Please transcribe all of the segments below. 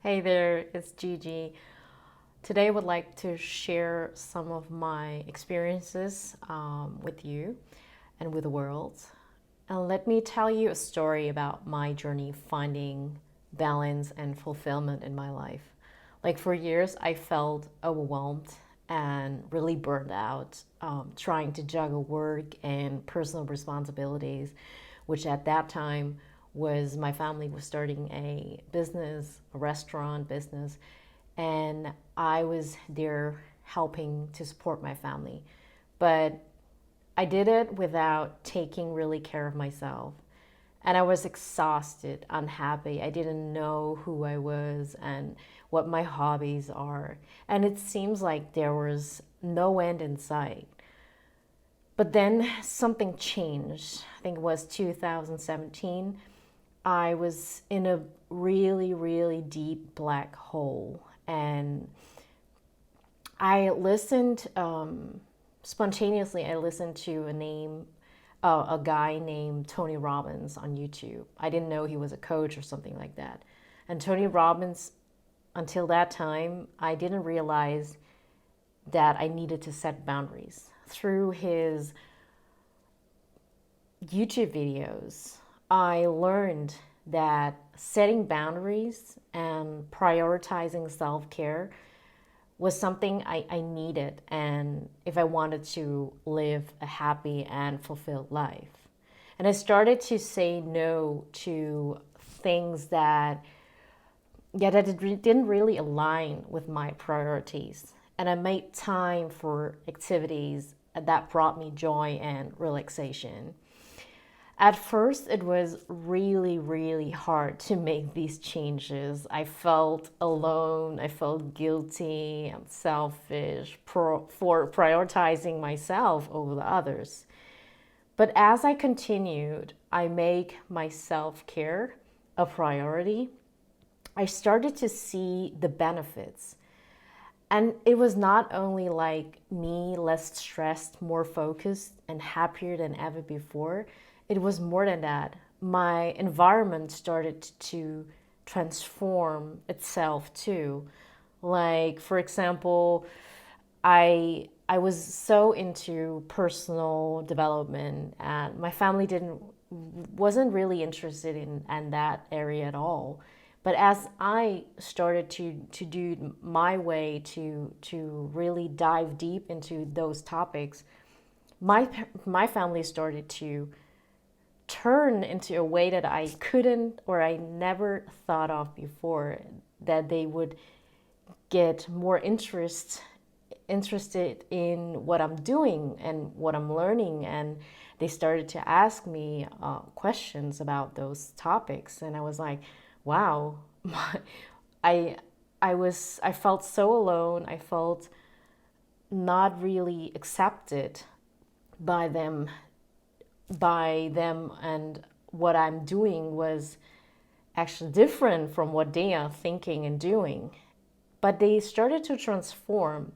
Hey there, it's Gigi. Today I would like to share some of my experiences with you and with the world. And let me tell you a story about my journey finding balance and fulfillment in my life. Like for years, I felt overwhelmed and really burned out, trying to juggle work and personal responsibilities, which at that time was my family was starting a business, a restaurant business, and I was there helping to support my family. But I did it without taking really care of myself. And I was exhausted, unhappy. I didn't know who I was and what my hobbies are. And it seems like there was no end in sight. But then something changed. I think it was 2017. I was in a really, really deep black hole. And I listened spontaneously. I listened to a guy named Tony Robbins on YouTube. I didn't know he was a coach or something like that. And Tony Robbins, until that time, I didn't realize that I needed to set boundaries. Through his YouTube videos, I learned that setting boundaries and prioritizing self care was something I needed, and if I wanted to live a happy and fulfilled life. And I started to say no to things that didn't really align with my priorities. And I made time for activities that brought me joy and relaxation. At first, it was really, really hard to make these changes. I felt alone, I felt guilty and selfish for prioritizing myself over the others. But as I continued, I make my self care a priority. I started to see the benefits. And it was not only like me less stressed, more focused, and happier than ever before. It was more than that. My environment started to transform itself too. Like, for example, I was so into personal development, and my family didn't wasn't really interested in that area at all. But as I started to do my way to really dive deep into those topics, my family started to turn into a way that I couldn't or I never thought of before, that they would get more interested in what I'm doing and what I'm learning, and they started to ask me questions about those topics, and I was like, wow, I I felt so alone. I felt not really accepted by them, and what I'm doing was actually different from what they are thinking and doing. But they started to transform,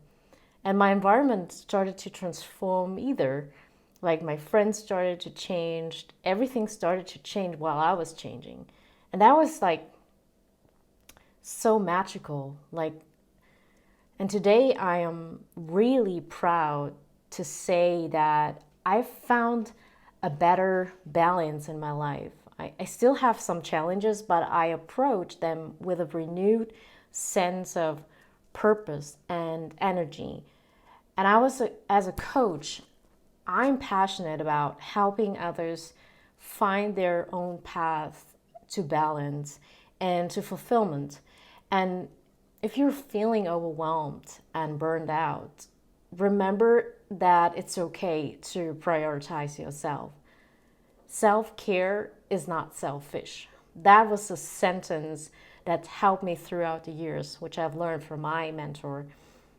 and my environment started to transform either. Like my friends started to change, everything started to change while I was changing. And that was like so magical. Like, and today I am really proud to say that I found a better balance in my life. I still have some challenges, but I approach them with a renewed sense of purpose and energy. And as a coach, I'm passionate about helping others find their own path to balance and to fulfillment. And if you're feeling overwhelmed and burned out, remember that it's okay to prioritize yourself. Self care is not selfish. That was a sentence that helped me throughout the years, which I've learned from my mentor.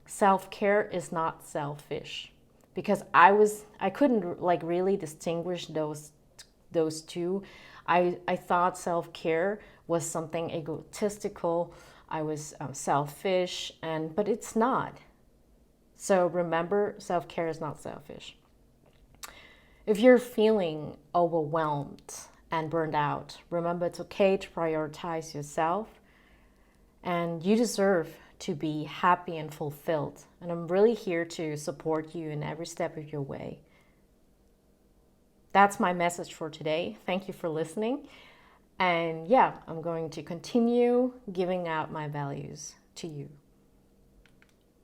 Self care is not selfish, because I couldn't like really distinguish those two. I thought self care was something egotistical. I was selfish, but it's not. So remember, self care is not selfish. If you're feeling overwhelmed and burned out, remember it's okay to prioritize yourself. And you deserve to be happy and fulfilled. And I'm really here to support you in every step of your way. That's my message for today. Thank you for listening. And yeah, I'm going to continue giving out my values to you.